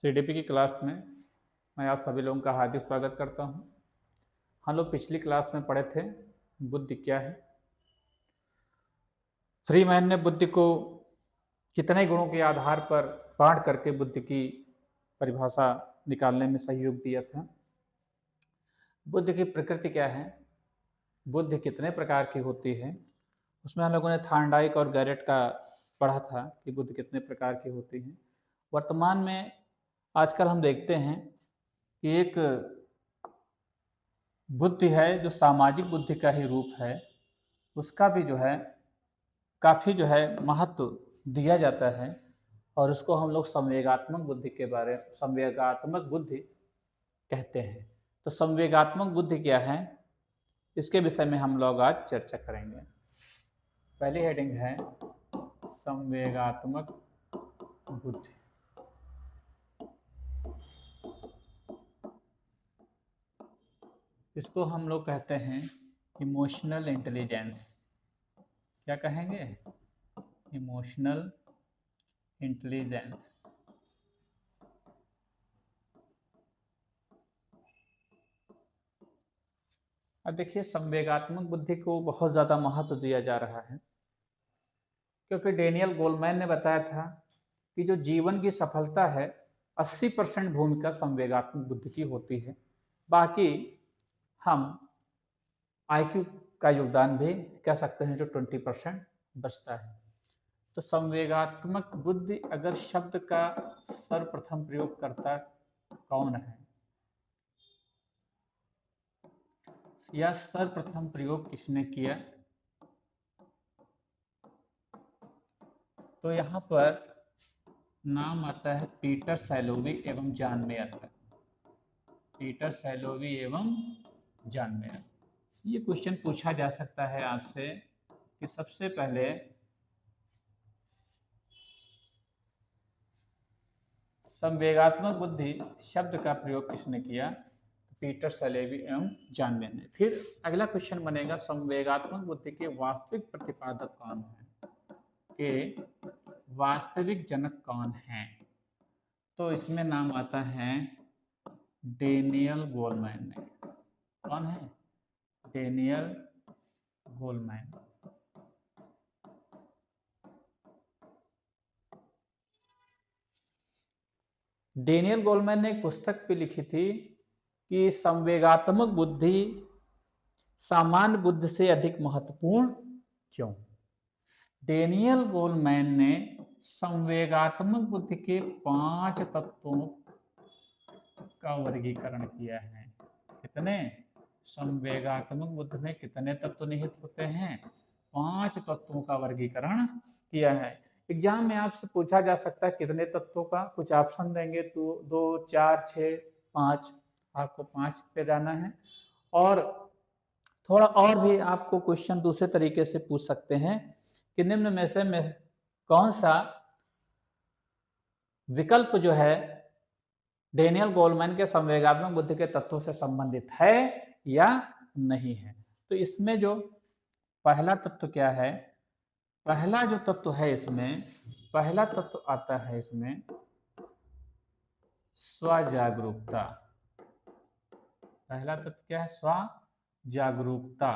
CDP की class में मैं आप सभी लोगों का हार्दिक स्वागत करता हूं। हम लोग पिछली क्लास में पढ़े थे बुद्धि क्या है। फ्रीमैन ने बुद्धि को कितने गुणों के आधार पर बांट करके बुद्धि की परिभाषा निकालने में सहयोग दिया था। बुद्धि की प्रकृति क्या है, बुद्धि कितने प्रकार की होती है, उसमें हम लोगों ने थार्नडाइक और गैरेट का पढ़ा था कि बुद्धि कितने प्रकार की होती है। वर्तमान में आजकल हम देखते हैं कि एक बुद्धि है जो सामाजिक बुद्धि का ही रूप है, उसका भी जो है काफ़ी जो है महत्व दिया जाता है और उसको हम लोग संवेगात्मक बुद्धि के बारे में संवेगात्मक बुद्धि कहते हैं। तो संवेगात्मक बुद्धि क्या है, इसके विषय में हम लोग आज चर्चा करेंगे। पहली हेडिंग है संवेगात्मक बुद्धि। इसको हम लोग कहते हैं इमोशनल इंटेलिजेंस। क्या कहेंगे? Emotional intelligence. अब देखिए, संवेगात्मक बुद्धि को बहुत ज़्यादा महत्व दिया जा रहा है क्योंकि डेनियल गोलमैन ने बताया था कि जो जीवन की सफलता है 80% भूमिका संवेगात्मक बुद्धि की होती है, बाकी हम आईक्यू का योगदान भी कह सकते हैं जो 20% बचता है। तो संवेगात्मक बुद्धि अगर शब्द का सर्वप्रथम प्रयोगकर्ता कौन है या सर्वप्रथम प्रयोग किसने किया, तो यहाँ पर नाम आता है पीटर सैलोवी एवं जॉन मेयर का। पीटर सैलोवी एवं जॉन मेयर। ये क्वेश्चन पूछा जा सकता है आपसे कि सबसे पहले संवेगात्मक बुद्धि शब्द का प्रयोग किसने किया? पीटर सैलोवी एवं जॉन मेयर ने। फिर अगला क्वेश्चन बनेगा संवेगात्मक बुद्धि के वास्तविक प्रतिपादक कौन है, के वास्तविक जनक कौन है? तो इसमें नाम आता है डेनियल गोलमैन ने। कौन है? Daniel Goleman. डेनियल गोलमैन ने एक पुस्तक भी लिखी थी कि संवेगात्मक बुद्धि सामान्य बुद्धि से अधिक महत्वपूर्ण क्यों। डेनियल गोलमैन ने संवेगात्मक बुद्धि के 5 तत्वों का वर्गीकरण किया है। कितने? संवेगात्मक बुद्धि में कितने तत्व निहित होते हैं? 5 तत्वों का वर्गीकरण किया है। एग्जाम में आपसे पूछा जा सकता है कितने तत्वों का, कुछ ऑप्शन देंगे तो 2, 4, 6, 5। आपको 5 पे जाना है और थोड़ा और भी आपको क्वेश्चन दूसरे तरीके से पूछ सकते हैं कि निम्न में से कौन सा विकल्प जो है डेनियल गोलमैन के संवेगात्मक बुद्धि के तत्वों से संबंधित है या नहीं है। तो इसमें जो पहला तत्व क्या है, पहला जो तत्व है इसमें, पहला तत्व आता है इसमें स्वजागरूकता। पहला तत्व क्या है? स्वजागरूकता।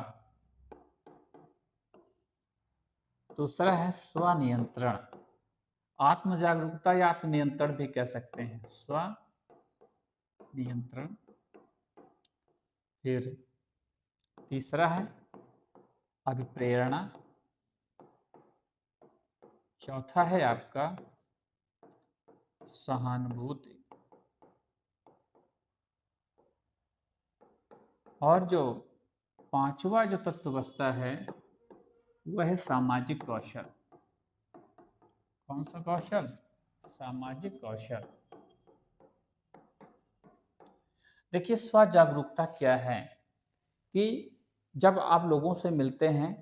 दूसरा है स्वनियंत्रण। आत्म जागरूकता या आत्म नियंत्रण भी कह सकते हैं, स्व नियंत्रण। फिर तीसरा है अभिप्रेरणा। चौथा है आपका सहानुभूति। और जो पांचवा जो तत्व बचता है वह है सामाजिक कौशल। कौन सा कौशल? सामाजिक कौशल। देखिए, स्व जागरूकता क्या है कि जब आप लोगों से मिलते हैं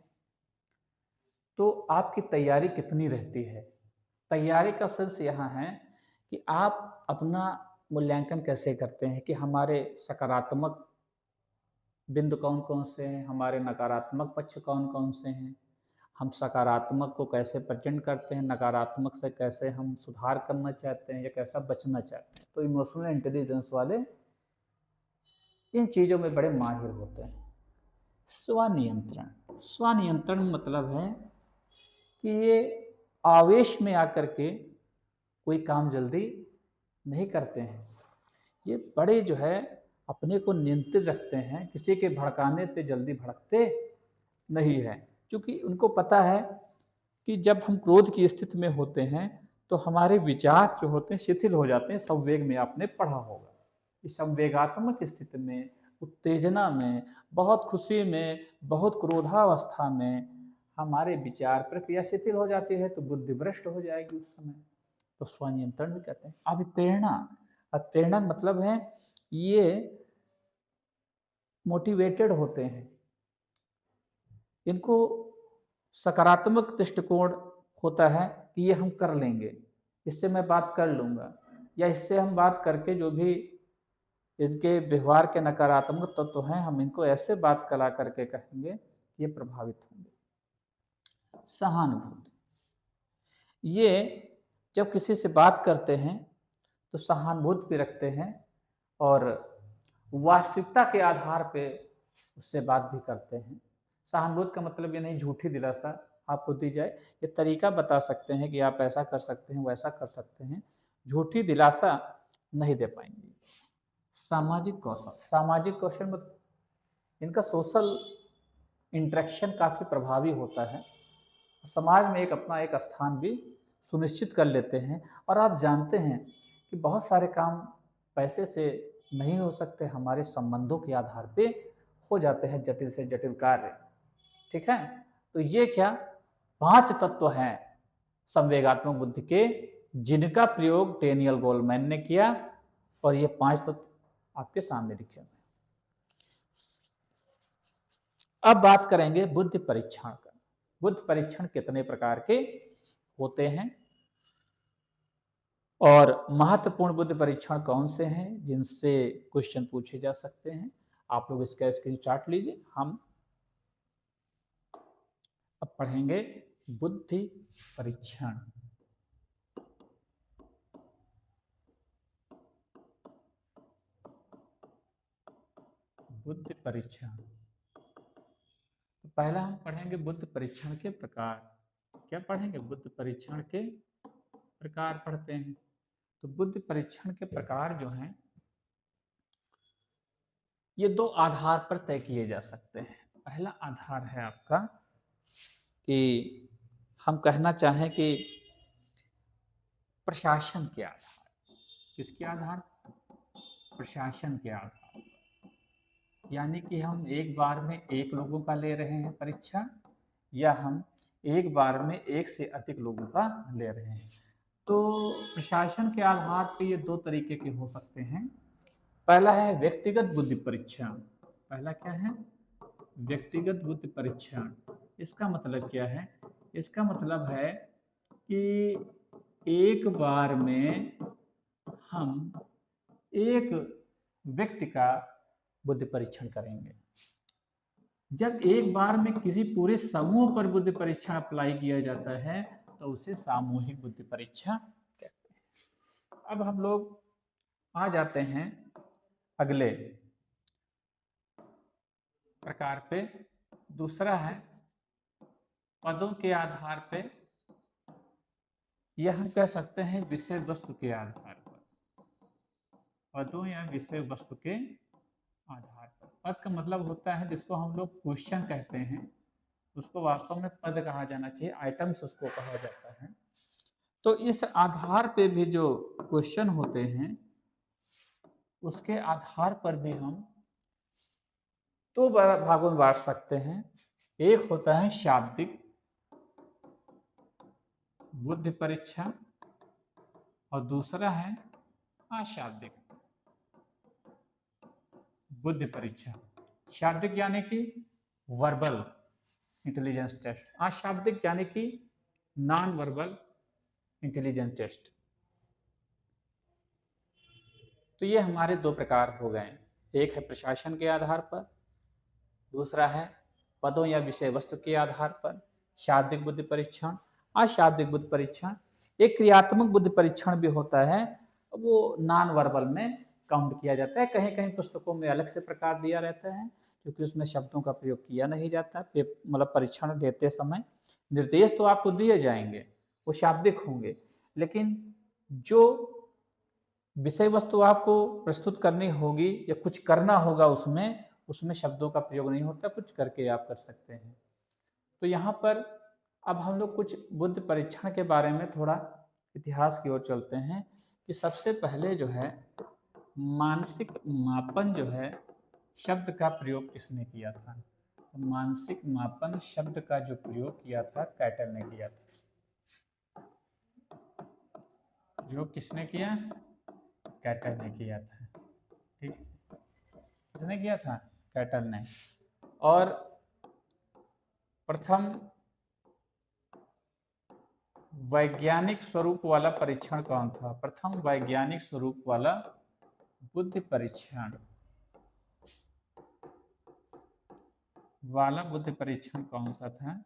तो आपकी तैयारी कितनी रहती है। तैयारी का शीर्ष यहाँ है कि आप अपना मूल्यांकन कैसे करते हैं कि हमारे सकारात्मक बिंदु कौन कौन से हैं, हमारे नकारात्मक पक्ष कौन कौन से हैं, हम सकारात्मक को कैसे प्रेजेंट करते हैं, नकारात्मक से कैसे हम सुधार करना चाहते हैं या कैसा बचना चाहते हैं। तो इमोशनल इंटेलिजेंस वाले इन चीज़ों में बड़े माहिर होते हैं। स्वनियंत्रण, स्वनियंत्रण मतलब है कि ये आवेश में आकर के कोई काम जल्दी नहीं करते हैं, ये बड़े जो है अपने को नियंत्रित रखते हैं, किसी के भड़काने पे जल्दी भड़कते नहीं है, क्योंकि उनको पता है कि जब हम क्रोध की स्थिति में होते हैं तो हमारे विचार जो होते हैं शिथिल हो जाते हैं। संवेग में आपने पढ़ा होगा, इस संवेगात्मक स्थिति में, उत्तेजना में, बहुत खुशी में, बहुत क्रोधावस्था में हमारे विचार प्रक्रिया शिथिल हो जाती है, तो बुद्धि भ्रष्ट हो जाएगी उस समय। तो स्वनियंत्रण भी कहते हैं। अब प्रेरणा, अब प्रेरणा मतलब है ये मोटिवेटेड होते हैं, इनको सकारात्मक दृष्टिकोण होता है कि ये हम कर लेंगे, इससे मैं बात कर लूंगा, या इससे हम बात करके जो भी इनके व्यवहार के नकारात्मक तत्व हैं हम इनको ऐसे बात कला करके कहेंगे ये प्रभावित होंगे। सहानुभूति, ये जब किसी से बात करते हैं तो सहानुभूति भी रखते हैं और वास्तविकता के आधार पे उससे बात भी करते हैं। सहानुभूति का मतलब ये नहीं झूठी दिलासा आपको दी जाए, ये तरीका बता सकते हैं कि आप ऐसा कर सकते हैं, वैसा कर सकते हैं, झूठी दिलासा नहीं दे पाएंगे। सामाजिक कौशल, सामाजिक कौशल मतलब इनका सोशल इंटरेक्शन काफी प्रभावी होता है, समाज में एक अपना एक स्थान भी सुनिश्चित कर लेते हैं। और आप जानते हैं कि बहुत सारे काम पैसे से नहीं हो सकते, हमारे संबंधों के आधार पे हो जाते हैं जटिल से जटिल कार्य। ठीक है, तो ये क्या 5 तत्व हैं संवेगात्मक बुद्धि के, जिनका प्रयोग डेनियल गोलमैन ने किया, और ये 5 तत्व आपके सामने लिखे हुए हैं। अब बात करेंगे बुद्धि परीक्षण का। बुद्धि परीक्षण कितने प्रकार के होते हैं और महत्वपूर्ण बुद्धि परीक्षण कौन से हैं जिनसे क्वेश्चन पूछे जा सकते हैं। आप लोग इसका स्क्रीनशॉट लीजिए। हम अब पढ़ेंगे बुद्धि परीक्षण। बुद्धि परीक्षण, तो पहला हम पढ़ेंगे बुद्धि परीक्षण के प्रकार। क्या पढ़ेंगे? बुद्धि परीक्षण के प्रकार पढ़ते हैं। तो बुद्धि परीक्षण के प्रकार जो हैं ये 2 आधार पर तय किए जा सकते हैं। पहला आधार है आपका कि हम कहना चाहें कि प्रशासन के आधार। किसके आधार? प्रशासन के आधार, यानी कि हम एक बार में एक लोगों का ले रहे हैं परीक्षा, या हम एक बार में एक से अधिक लोगों का ले रहे हैं। तो प्रशासन के आधार पर ये 2 तरीके के हो सकते हैं। पहला है व्यक्तिगत बुद्धि परीक्षण। पहला क्या है? व्यक्तिगत बुद्धि परीक्षण। इसका मतलब क्या है? इसका मतलब है कि एक बार में हम एक व्यक्ति का बुद्धि परीक्षण करेंगे। जब एक बार में किसी पूरे समूह पर बुद्धि परीक्षण अप्लाई किया जाता है तो उसे सामूहिक बुद्धि परीक्षा कहते हैं। अब हम लोग आ जाते हैं अगले प्रकार पे। दूसरा है पदों के आधार पे, यह हम कह सकते हैं विषय वस्तु के आधार पर। पदों या विषय वस्तु के आधार पर। पद का मतलब होता है जिसको हम लोग क्वेश्चन कहते हैं, उसको वास्तव में पद कहा जाना चाहिए, आइटम्स उसको कहा जाता है। तो इस आधार पे भी जो क्वेश्चन होते हैं उसके आधार पर भी हम 2 भागों में बांट सकते हैं। एक होता है शाब्दिक बुद्धि परीक्षा और दूसरा है अशाब्दिक बुद्धि परीक्षा। शाब्दिक यानी कि वर्बल इंटेलिजेंस टेस्ट, अशाब्दिक यानी कि नॉन वर्बल इंटेलिजेंस टेस्ट। तो ये हमारे 2 प्रकार हो गए, एक है प्रशासन के आधार पर, दूसरा है पदों या विषय वस्तु के आधार पर। शाब्दिक बुद्धि परीक्षण, अशाब्दिक बुद्धि परीक्षण। एक क्रियात्मक बुद्धि परीक्षण भी होता है, वो नॉन वर्बल में काउंट किया जाता है। कहीं कहीं पुस्तकों में अलग से प्रकार दिया रहता है, क्योंकि उसमें शब्दों का प्रयोग किया नहीं जाता। मतलब परीक्षण देते समय निर्देश तो आपको दिए जाएंगे, वो शाब्दिक होंगे, लेकिन जो विषय वस्तु आपको प्रस्तुत करनी होगी या कुछ करना होगा उसमें शब्दों का प्रयोग नहीं होता, कुछ करके आप कर सकते हैं। तो यहाँ पर अब हम लोग कुछ बुद्धि परीक्षण के बारे में थोड़ा इतिहास की ओर चलते हैं कि सबसे पहले जो है मानसिक मापन जो है शब्द का प्रयोग किसने किया था। तो मानसिक मापन शब्द का जो प्रयोग किया था कैटल ने किया था। प्रयोग किसने किया? कैटल ने किया था। ठीक, किसने किया था? कैटल ने। और प्रथम वैज्ञानिक स्वरूप वाला परीक्षण कौन था? प्रथम वैज्ञानिक स्वरूप वाला बुद्धि परीक्षण कौन सा था?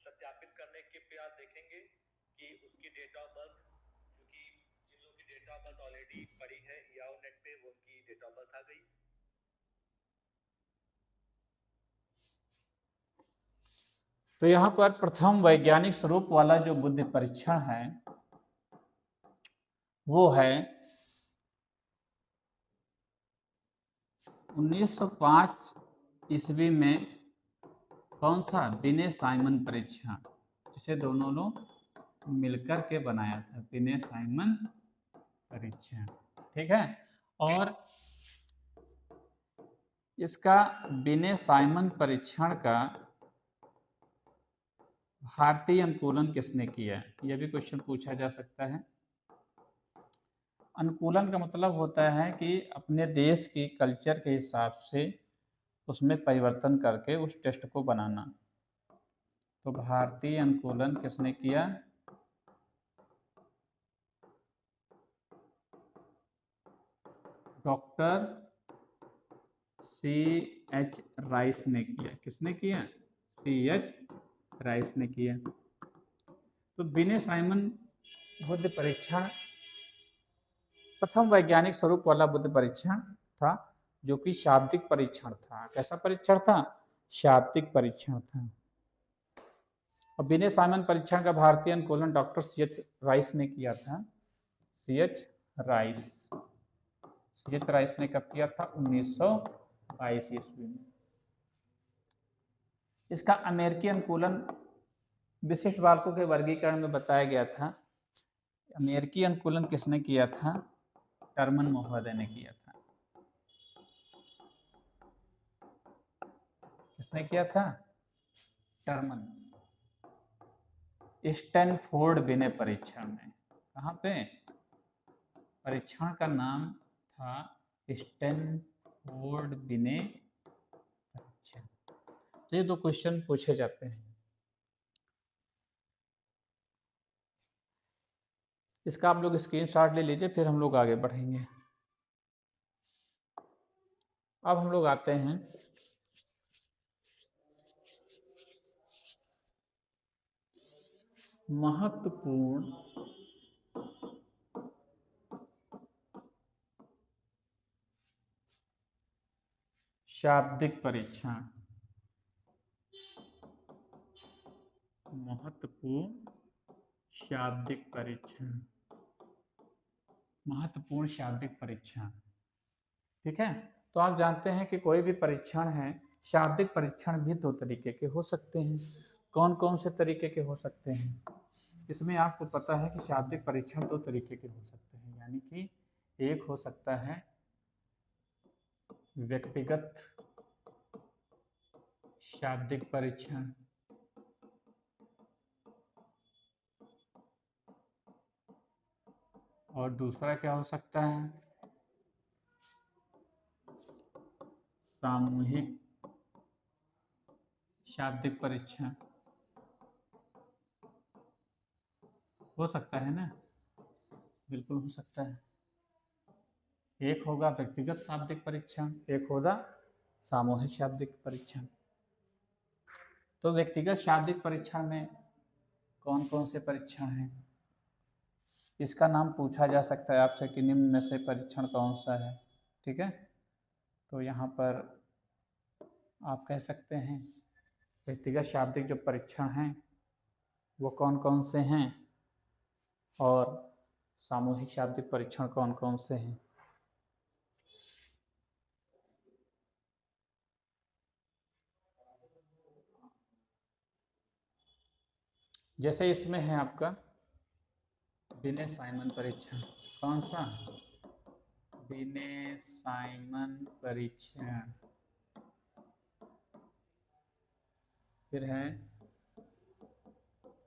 सत्यापित करने के पे आप देखेंगे कि उसकी डेट ऑफ बर्थ, क्योंकि जिन लोगों की डेट ऑफ बर्थ ऑलरेडी पड़ी है याहू नेट पे, वो उनकी डेट ऑफ बर्थ आ गई। तो यहाँ पर प्रथम वैज्ञानिक स्वरूप वाला जो बुद्धि परीक्षण है वो है 1905 ईस्वी में। कौन था? बिने साइमन परीक्षण, जिसे दोनों लोग मिलकर के बनाया था, बिने साइमन परीक्षण। ठीक है। और इसका बिने साइमन परीक्षण का भारतीय अनुकूलन किसने किया? यह भी क्वेश्चन पूछा जा सकता है। अनुकूलन का मतलब होता है कि अपने देश की कल्चर के हिसाब से उसमें परिवर्तन करके उस टेस्ट को बनाना। तो भारतीय अनुकूलन किसने किया? Doctor C.H. राइस ने किया। किसने किया? C.H. राइस ने किया। तो बिने साइमन बुद्धि परीक्षण प्रथम वैज्ञानिक स्वरूप वाला बुद्धि परीक्षण था, जो कि शाब्दिक परीक्षण था। कैसा परीक्षण था? शाब्दिक परीक्षण था। और बिने साइमन परीक्षण का भारतीय अनुकूलन डॉक्टर C.H. राइस ने किया था। C.H. राइस। C.H. राइस ने कब किया था? 1922 ईस्वी में। इसका अमेरिकी अनुकूलन विशिष्ट बालकों के वर्गीकरण में बताया गया था। अमेरिकी अनुकूलन किसने किया था? टर्मन महोदय ने किया था। किसने किया था? टर्मन। स्टैनफोर्ड बिने परीक्षण में। कहाँ पे? परीक्षण का नाम था स्टैनफोर्ड बिने परीक्षण। तो ये दो क्वेश्चन पूछे जाते हैं। इसका आप लोग स्क्रीनशॉट ले लीजिए, फिर हम लोग आगे बढ़ेंगे। अब हम लोग आते हैं महत्वपूर्ण शाब्दिक परीक्षण। महत्वपूर्ण शाब्दिक परीक्षण। महत्वपूर्ण शाब्दिक परीक्षण। ठीक है। तो आप जानते हैं कि कोई भी परीक्षण है, शाब्दिक परीक्षण भी दो तरीके के हो सकते हैं। कौन कौन से तरीके के हो सकते हैं? इसमें आपको पता है कि शाब्दिक परीक्षण दो तरीके के हो सकते हैं, यानी कि एक हो सकता है व्यक्तिगत शाब्दिक परीक्षण, और दूसरा क्या हो सकता है? सामूहिक शाब्दिक परीक्षण। हो सकता है ना? बिल्कुल हो सकता है। एक होगा व्यक्तिगत शाब्दिक परीक्षण, एक होगा सामूहिक शाब्दिक परीक्षण। तो व्यक्तिगत शाब्दिक परीक्षण में कौन कौन से परीक्षण हैं, इसका नाम पूछा जा सकता है आपसे कि निम्न में से परीक्षण कौन सा है। ठीक है, तो यहाँ पर आप कह सकते हैं व्यक्तिगत शाब्दिक जो परीक्षण हैं वो कौन कौन से हैं और सामूहिक शाब्दिक परीक्षण कौन कौन से हैं। जैसे इसमें है आपका बिने साइमन परीक्षण। कौन सा? बिने साइमन परीक्षण। फिर है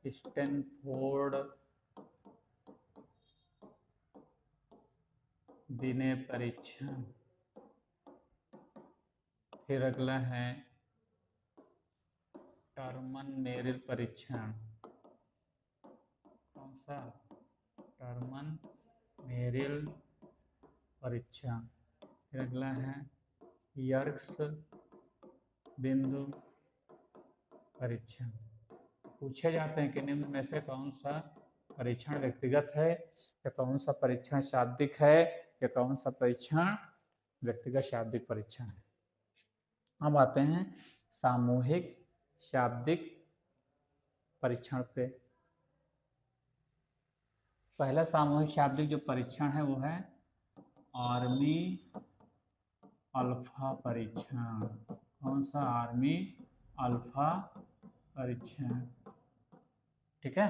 स्टैनफोर्ड बिने परीक्षण। फिर अगला है टर्मन मेरिल परीक्षण। कौन सा? टर्मन मेरिल परीक्षण। फिर अगला है यर्क्स बिंदु परीक्षण। पूछे जाते हैं कि निम्न में से कौन सा परीक्षण व्यक्तिगत है या कौन सा परीक्षण शाब्दिक है या कौन सा परीक्षण व्यक्तिगत शाब्दिक परीक्षण है। अब आते हैं सामूहिक शाब्दिक परीक्षण पे। पहला सामूहिक शाब्दिक जो परीक्षण है वो है आर्मी अल्फा परीक्षण। कौन सा? आर्मी अल्फा परीक्षण। ठीक है,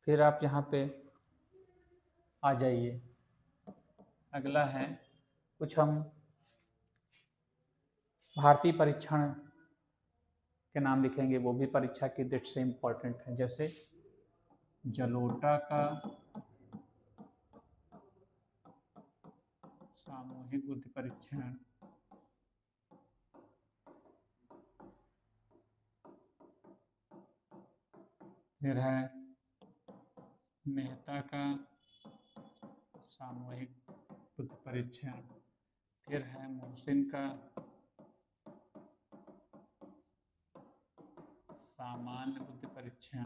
फिर आप यहाँ पे आ जाइए। अगला है कुछ हम भारतीय परीक्षण के नाम लिखेंगे, वो भी परीक्षा की दृष्टि से इम्पोर्टेंट है। जैसे जलोटा का सामूहिक बुद्धि परीक्षण, फिर है मेहता का सामूहिक बुद्धि परीक्षण, फिर है मोहसिन का सामान्य बुद्धि परीक्षण।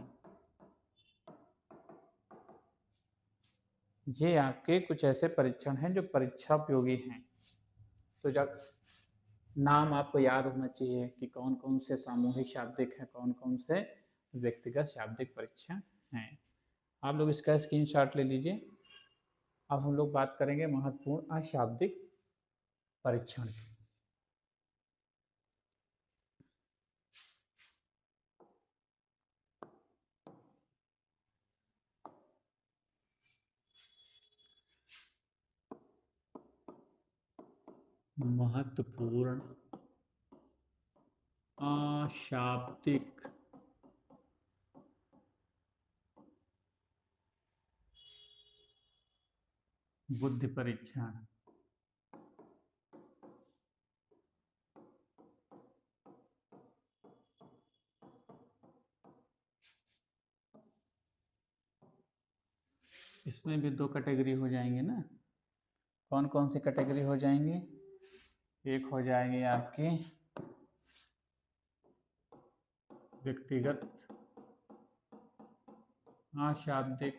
ये आपके कुछ ऐसे परीक्षण हैं जो परीक्षा उपयोगी हैं। तो जब नाम आपको याद होना चाहिए कि कौन कौन से सामूहिक शाब्दिक हैं, कौन कौन से व्यक्तिगत शाब्दिक परीक्षण हैं। आप लोग इसका स्क्रीनशॉट ले लीजिए। अब हम लोग बात करेंगे महत्वपूर्ण अशाब्दिक परीक्षण की। महत्वपूर्ण अशाब्दिक बुद्धि परीक्षण। इसमें भी दो कैटेगरी हो जाएंगे ना। कौन कौन सी कैटेगरी हो जाएंगी? एक हो जाएंगी आपकी व्यक्तिगत अशाब्दिक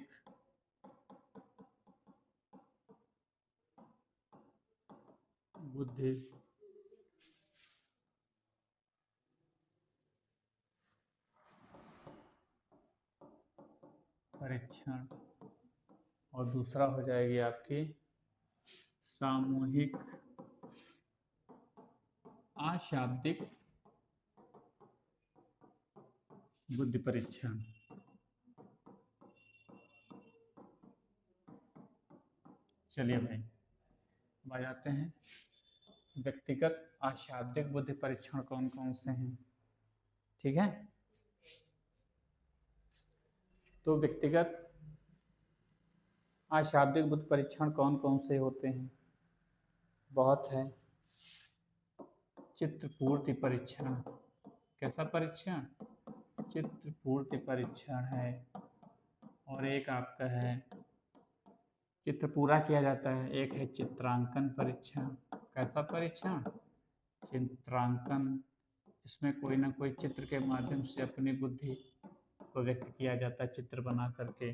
बुद्धि परीक्षण और दूसरा हो जाएगी आपकी सामूहिक अशाब्दिक बुद्धि परीक्षण। चलिए भाई, अब आ जाते हैं व्यक्तिगत अशाब्दिक बुद्धि परीक्षण कौन कौन से हैं। ठीक है, तो व्यक्तिगत अशाब्दिक बुद्धि परीक्षण कौन कौन से होते हैं? बहुत है। चित्रपूर्ति परीक्षण। कैसा परीक्षण? चित्रपूर्ति परीक्षण है। और एक आपका है चित्र पूरा किया जाता है। एक है चित्रांकन परीक्षण। कैसा परीक्षण? चित्रांकन, जिसमें कोई ना कोई चित्र के माध्यम से अपनी बुद्धि को व्यक्त किया जाता है चित्र बना करके।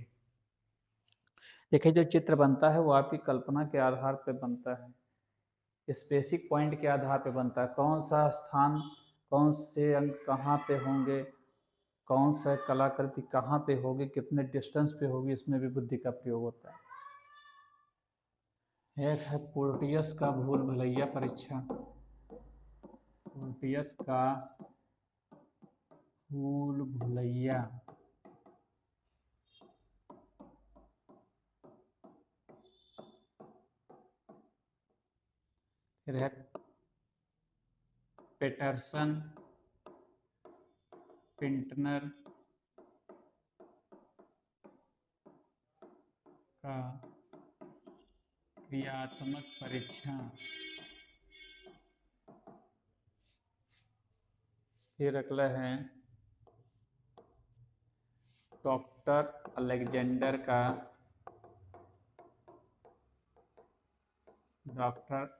देखिए, जो चित्र बनता है वो आपकी कल्पना के आधार पर बनता है, स्पेसिफिक पॉइंट के आधार पर बनता है। कौन सा स्थान, कौन से अंग कहाँ पे होंगे, कौन सा कलाकृति कहाँ पे होगी, कितने डिस्टेंस पे होगी, इसमें भी बुद्धि का प्रयोग होता है। एक है पोर्टियस का भूल भुलैया परीक्षण। पोर्टियस का भूल भुलैया। फिर है पेटरसन पिंटनर का क्रियात्मक परीक्षण। फिर अगला है डॉक्टर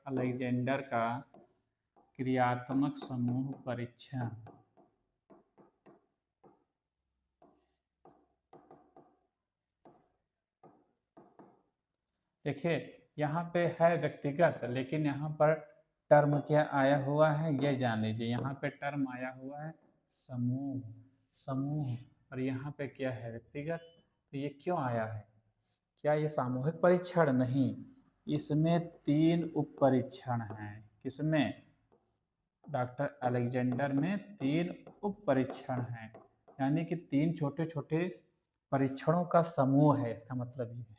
अलेक्जेंडर का क्रियात्मक समूह परीक्षण। देखिए, यहाँ पे है व्यक्तिगत, लेकिन यहाँ पर टर्म क्या आया हुआ है ये जान लीजिए। यहाँ पे टर्म आया हुआ है समूह, समूह, और यहाँ पे क्या है? व्यक्तिगत। तो ये क्यों आया है? क्या ये सामूहिक परीक्षण? नहीं, इसमें 3 उप परीक्षण हैं। किसमें? डॉक्टर अलेक्जेंडर में 3 उप परीक्षण हैं, यानी कि 3 छोटे छोटे परीक्षणों का समूह है, इसका मतलब ये है।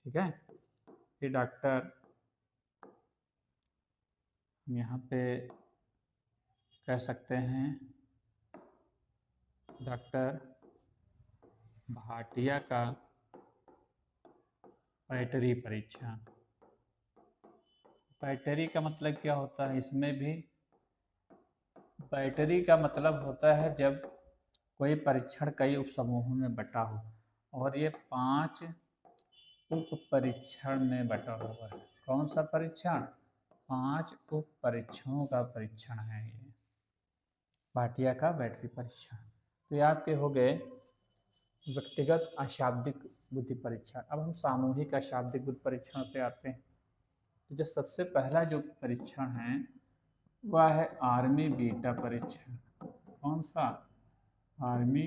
ठीक है। फिर डॉक्टर, यहाँ पे कह सकते हैं डॉक्टर भाटिया का बैटरी परीक्षण। बैटरी का मतलब क्या होता है? इसमें भी बैटरी का मतलब होता है जब कोई परीक्षण कई उपसमूहों में बटा हो, और ये 5 उप परीक्षण में बटा हुआ है। कौन सा परीक्षण? 5 उप परीक्षणों का परीक्षण है ये भाटिया का बैटरी परीक्षण। तो ये आपके हो गए व्यक्तिगत अशाब्दिक बुद्धि परीक्षण। अब हम सामूहिक अशाब्दिक बुद्धि परीक्षण पे आते हैं। तो जो सबसे पहला जो परीक्षण है वह है आर्मी बीटा परीक्षण। कौन सा? आर्मी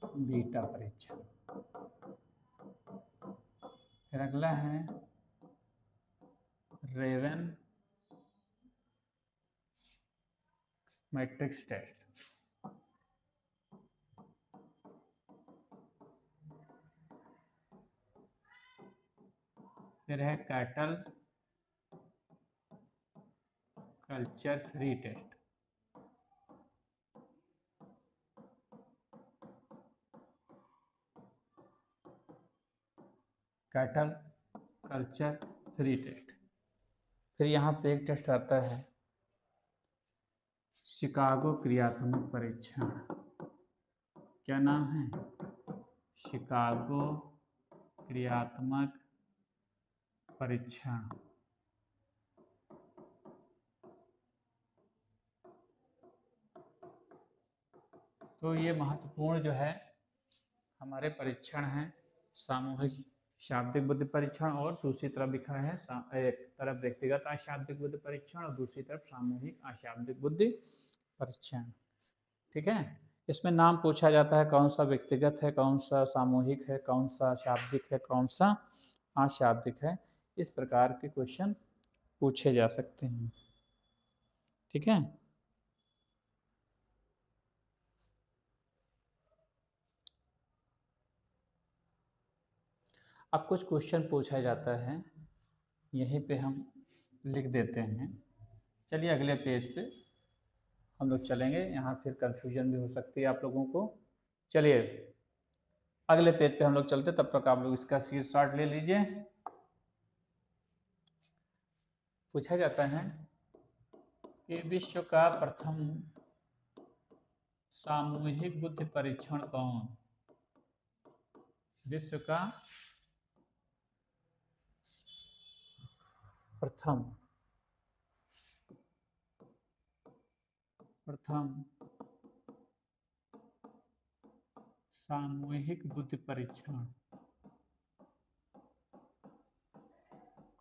बीटा परीक्षण। फिर अगला है रेवन मैट्रिक्स टेस्ट। फिर है Cattell culture free test. Cattell culture free test. फिर यहाँ पे एक टेस्ट आता है शिकागो क्रियात्मक परीक्षण। क्या नाम है? शिकागो क्रियात्मक परीक्षण। तो ये महत्वपूर्ण जो है हमारे परीक्षण हैं, सामूहिक शाब्दिक बुद्धि परीक्षण, और दूसरी तरफ लिखा है एक तरफ व्यक्तिगत अशाब्दिक बुद्धि परीक्षण और दूसरी तरफ सामूहिक अशाब्दिक बुद्धि परीक्षण। ठीक है। इसमें नाम पूछा जाता है कौन सा व्यक्तिगत है, कौन सा सामूहिक है, कौन सा शाब्दिक है, कौन सा अशाब्दिक है। इस प्रकार के क्वेश्चन पूछे जा सकते हैं। ठीक है। अब कुछ क्वेश्चन पूछा जाता है, यहीं पे हम लिख देते हैं। चलिए अगले पेज पे हम लोग चलेंगे, यहाँ फिर कंफ्यूजन भी हो सकती है आप लोगों को। चलिए अगले पेज पे हम लोग चलते, तब तक आप लोग इसका स्क्रीनशॉट ले लीजिए। पूछा जाता है कि विश्व का प्रथम सामूहिक बुद्धि परीक्षण कौन? विश्व का प्रथम सामूहिक बुद्धि परीक्षण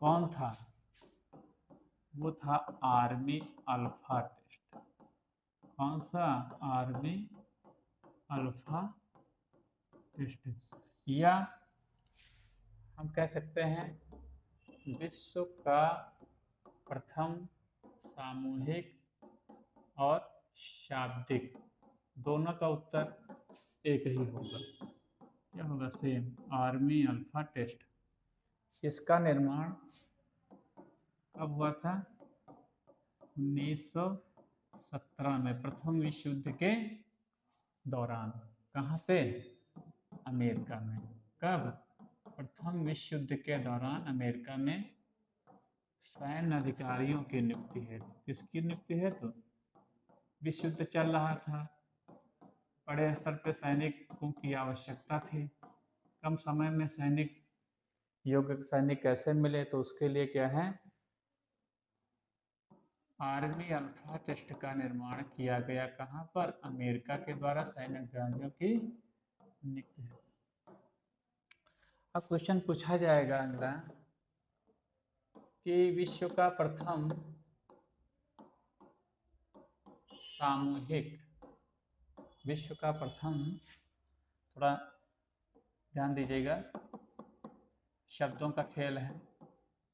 कौन था? वो था आर्मी अल्फा टेस्ट। कौन सा? आर्मी अल्फा टेस्ट, या हम कह सकते हैं विश्व का प्रथम सामूहिक और शाब्दिक, दोनों का उत्तर एक ही होगा। क्या होगा? Same, army alpha test. इसका निर्माण कब हुआ था? 1917 में, प्रथम विश्व युद्ध के दौरान। कहाँ पे? अमेरिका में। कब? प्रथम विश्व युद्ध के दौरान अमेरिका में सैन्य अधिकारियों की नियुक्ति है। किसकी नियुक्ति है? तो विश्व युद्ध चल रहा था, बड़े स्तर पे सैनिकों की आवश्यकता थी। कम समय में योग्य सैनिक कैसे मिले? तो उसके लिए क्या है? आर्मी अल्फा टेस्ट का निर्माण किया गया। कहाँ पर? अमेरिका के द्वारा सैन्य अधिकारियों की नियुक्ति है। अब क्वेश्चन पूछा जाएगा अगला कि विश्व का प्रथम सामूहिक, विश्व का प्रथम, थोड़ा ध्यान दीजिएगा, शब्दों का खेल है,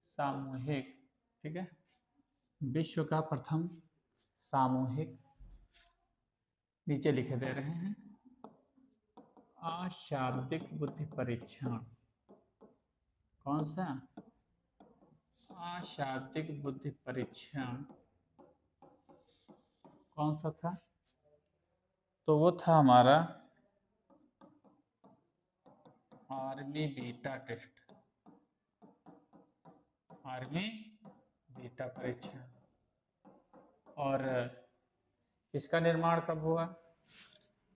सामूहिक, ठीक है। विश्व का प्रथम सामूहिक, नीचे लिखे दे रहे हैं, अशाब्दिक बुद्धि परीक्षण। कौन सा? अशाब्दिक बुद्धि परीक्षण कौन सा था? तो वो था हमारा army beta test, army beta परीक्षण। और इसका निर्माण कब हुआ?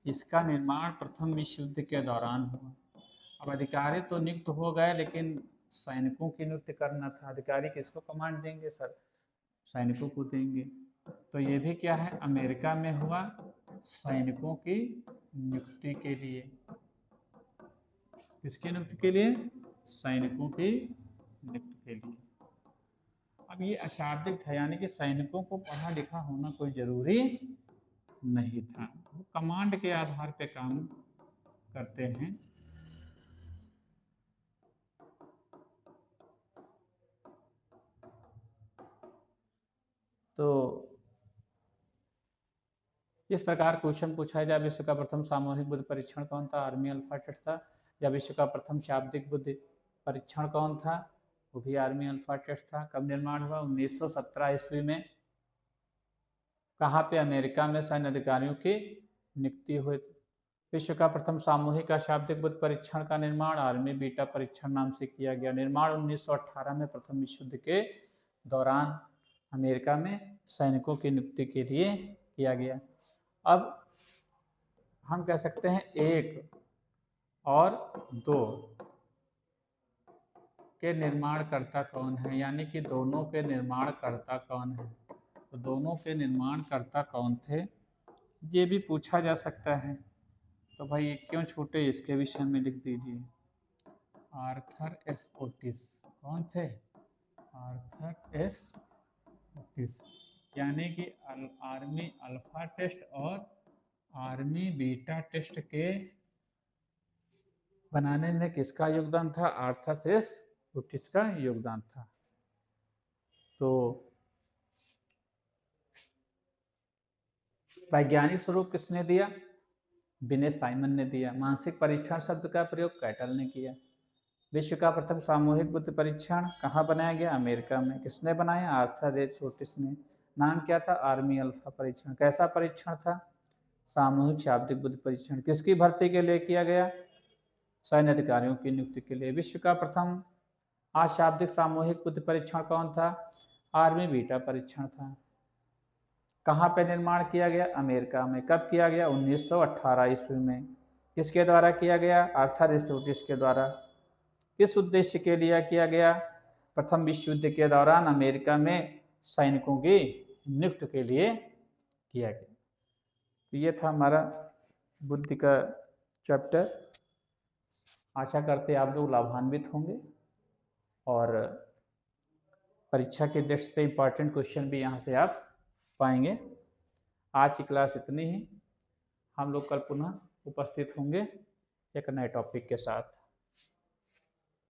इसका निर्माण प्रथम विश्व युद्ध के दौरान हुआ। अब अधिकारी तो नियुक्त हो गए, लेकिन सैनिकों की नियुक्ति करना था। अधिकारी किसको कमांड देंगे? सर, सैनिकों को देंगे। तो ये भी क्या है? अमेरिका में हुआ, सैनिकों की नियुक्ति के लिए। किसकी नियुक्ति के लिए? सैनिकों की नियुक्ति के लिए। अब ये अशाब्दिक था, यानी कि सैनिकों को पढ़ा लिखा होना कोई जरूरी नहीं था, वो कमांड के आधार पे काम करते हैं। तो इस प्रकार क्वेश्चन पूछा जाए, विश्व का प्रथम सामूहिक बुद्धि परीक्षण कौन था? आर्मी अल्फा टेस्ट था। या विश्व का प्रथम शाब्दिक बुद्धि परीक्षण कौन था? वो भी आर्मी अल्फा टेस्ट था। कब निर्माण हुआ? 1917 ईस्वी में। कहाँ पे? अमेरिका में सैन्य अधिकारियों की नियुक्ति हुई। विश्व का प्रथम सामूहिक अशाब्दिक बुद्धि परीक्षण का निर्माण आर्मी बीटा परीक्षण नाम से किया गया। निर्माण 1918 में प्रथम विश्व युद्ध के दौरान अमेरिका में सैनिकों की नियुक्ति के लिए किया गया। अब हम कह सकते हैं 1 और 2 के निर्माणकर्ता कौन है, यानी कि दोनों के निर्माणकर्ता कौन है। तो दोनों के निर्माणकर्ता कौन थे, ये भी पूछा जा सकता है। तो भाई क्यों छूटे, इसके विषय में लिख दीजिए। आर्थर एस ओटिस कौन थे? आर्थर एस ओटिस, यानी कि आर्मी अल्फा टेस्ट और आर्मी बीटा टेस्ट के बनाने में किसका योगदान था? आर्थर एस ओटिस का योगदान था। तो वैज्ञानिक स्वरूप किसने दिया? विनय साइमन ने दिया। मानसिक परीक्षण शब्द का प्रयोग कैटल ने किया। विश्व का प्रथम सामूहिक बुद्धि परीक्षण कहाँ बनाया गया? अमेरिका में। किसने बनाया? आर्थर एच ओटिस ने। नाम क्या था? आर्मी अल्फा परीक्षण। कैसा परीक्षण था? सामूहिक शाब्दिक बुद्धि परीक्षण। किसकी भर्ती के लिए किया गया? सैन्य अधिकारियों की नियुक्ति के लिए। विश्व का प्रथम अशाब्दिक सामूहिक बुद्धि परीक्षण कौन था? आर्मी बीटा परीक्षण था। कहाँ पे निर्माण किया गया? अमेरिका में। कब किया गया? 1918 ईस्वी में। किसके द्वारा किया गया? आर्थर एच ओटिस के द्वारा। किस उद्देश्य के लिए किया गया? प्रथम विश्व युद्ध के दौरान अमेरिका में सैनिकों की नियुक्ति के लिए किया गया। तो ये था हमारा बुद्धि का चैप्टर। आशा करते आप लोग लाभान्वित होंगे और परीक्षा के दृष्टि से इम्पॉर्टेंट क्वेश्चन भी यहाँ से आप पाएंगे। आज की क्लास इतनी ही। हम लोग कल पुनः उपस्थित होंगे एक नए टॉपिक के साथ।